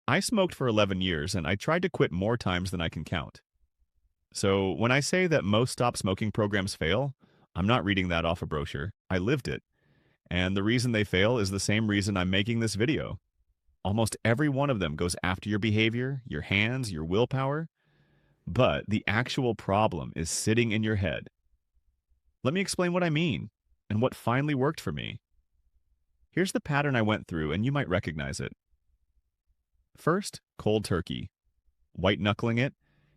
I smoked for 11 years and I tried to quit more times than I can count. So when I say that most stop smoking programs fail, I'm not reading that off a brochure. I lived it. And the reason they fail is the same reason I'm making this video. Almost every one of them goes after your behavior, your hands, your willpower, but the actual problem is sitting in your head. Let me explain what I mean and what finally worked for me. Here's the pattern I went through, and you might recognize it. First, cold turkey, white-knuckling it,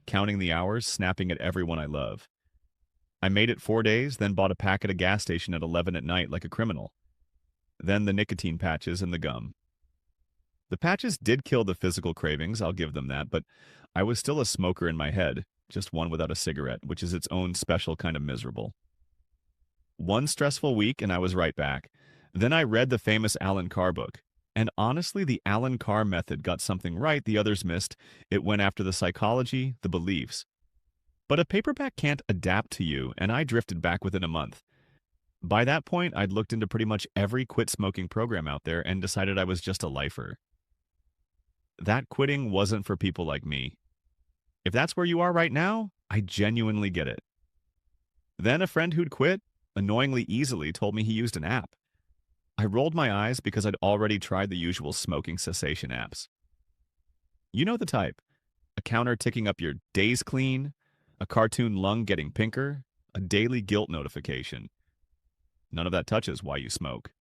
counting the hours, snapping at everyone I love. I made it 4 days, then bought a pack at a gas station at 11 at night like a criminal. Then the nicotine patches and the gum. The patches did kill the physical cravings, I'll give them that, but I was still a smoker in my head, just one without a cigarette, which is its own special kind of miserable. One stressful week and I was right back. Then I read the famous Allen Carr book. And honestly, the Allen Carr method got something right the others missed. It went after the psychology, the beliefs. But a paperback can't adapt to you, and I drifted back within a month. By that point, I'd looked into pretty much every quit smoking program out there and decided I was just a lifer. That quitting wasn't for people like me. If that's where you are right now, I genuinely get it. Then a friend who'd quit, annoyingly easily, told me he used an app. I rolled my eyes because I'd already tried the usual smoking cessation apps. You know the type. A counter ticking up your days clean, a cartoon lung getting pinker, a daily guilt notification. None of that touches why you smoke.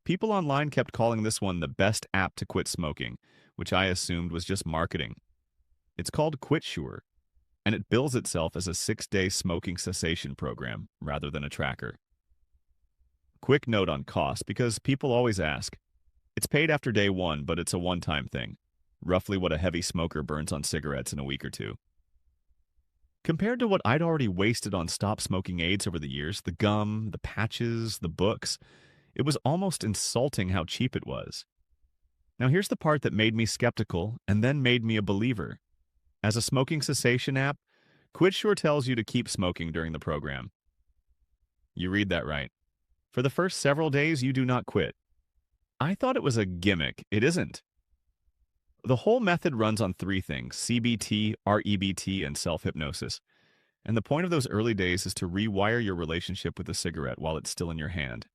People online kept calling this one the best app to quit smoking, which I assumed was just marketing. It's called QuitSure, and it bills itself as a 6-day smoking cessation program rather than a tracker. Quick note on cost, because people always ask. It's paid after day 1, but it's a one-time thing, roughly what a heavy smoker burns on cigarettes in a week or two. Compared to what I'd already wasted on stop smoking aids over the years, the gum, the patches, the books, it was almost insulting how cheap it was. Now here's the part that made me skeptical and then made me a believer. As a smoking cessation app, QuitSure tells you to keep smoking during the program. You read that right. For the first several days, you do not quit. I thought it was a gimmick. It isn't. The whole method runs on 3 things: CBT, REBT, and self-hypnosis. And the point of those early days is to rewire your relationship with the cigarette while it's still in your hand.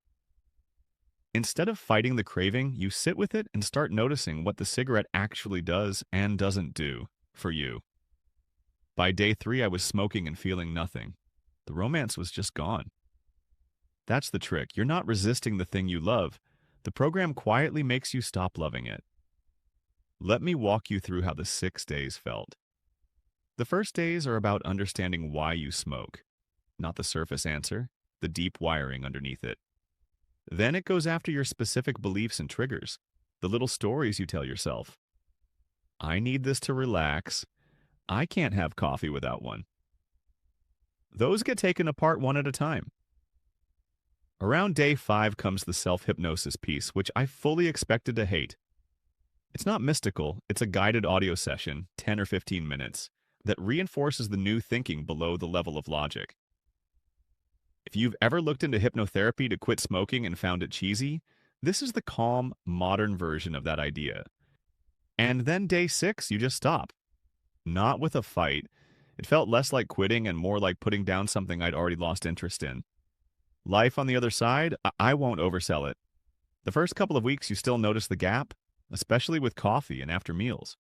Instead of fighting the craving, you sit with it and start noticing what the cigarette actually does and doesn't do for you. By day 3, I was smoking and feeling nothing. The romance was just gone. That's the trick. You're not resisting the thing you love. The program quietly makes you stop loving it. Let me walk you through how the 6 days felt. The first days are about understanding why you smoke, not the surface answer, the deep wiring underneath it. Then it goes after your specific beliefs and triggers, the little stories you tell yourself. I need this to relax. I can't have coffee without one. Those get taken apart one at a time. Around day 5 comes the self-hypnosis piece, which I fully expected to hate. It's not mystical, it's a guided audio session, 10 or 15 minutes, that reinforces the new thinking below the level of logic. If you've ever looked into hypnotherapy to quit smoking and found it cheesy, this is the calm, modern version of that idea. And then day 6, you just stop. Not with a fight. It felt less like quitting and more like putting down something I'd already lost interest in. Life on the other side, I won't oversell it. The first couple of weeks you still notice the gap, especially with coffee and after meals.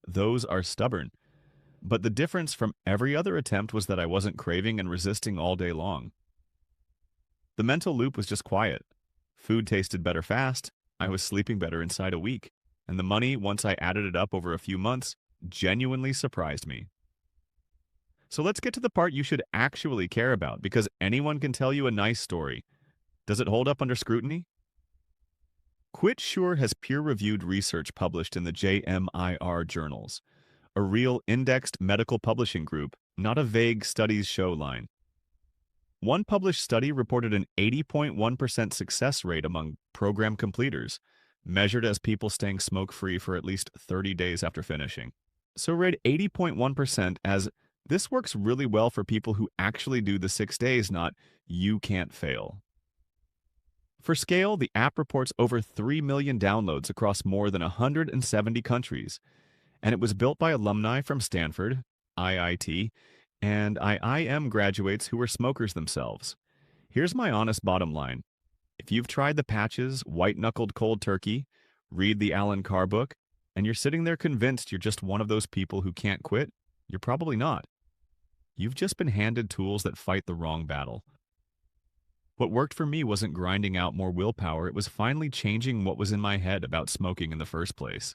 Those are stubborn. But the difference from every other attempt was that I wasn't craving and resisting all day long. The mental loop was just quiet. Food tasted better fast, I was sleeping better inside a week, and the money, once I added it up over a few months, genuinely surprised me. So let's get to the part you should actually care about, because anyone can tell you a nice story. Does it hold up under scrutiny? QuitSure has peer-reviewed research published in the JMIR journals, a real indexed medical publishing group, not a vague studies show line. One published study reported an 80.1% success rate among program completers, measured as people staying smoke-free for at least 30 days after finishing. So rate 80.1% as this works really well for people who actually do the 6 days, not you can't fail. For scale, the app reports over 3 million downloads across more than 170 countries, and it was built by alumni from Stanford, IIT, and IIM graduates who were smokers themselves. Here's my honest bottom line. If you've tried the patches, white-knuckled cold turkey, read the Allen Carr book, and you're sitting there convinced you're just one of those people who can't quit, you're probably not. You've just been handed tools that fight the wrong battle. What worked for me wasn't grinding out more willpower, it was finally changing what was in my head about smoking in the first place.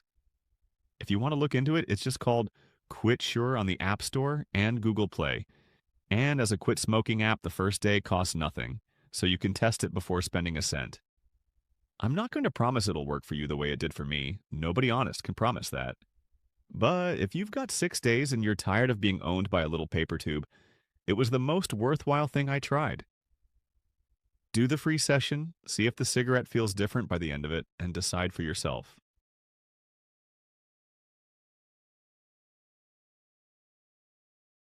If you want to look into it, it's just called Quit Sure on the App Store and Google Play. And as a quit smoking app, the first day costs nothing, so you can test it before spending a cent. I'm not going to promise it'll work for you the way it did for me. Nobody honest can promise that. But if you've got 6 days and you're tired of being owned by a little paper tube, it was the most worthwhile thing I tried. Do the free session, see if the cigarette feels different by the end of it, and decide for yourself.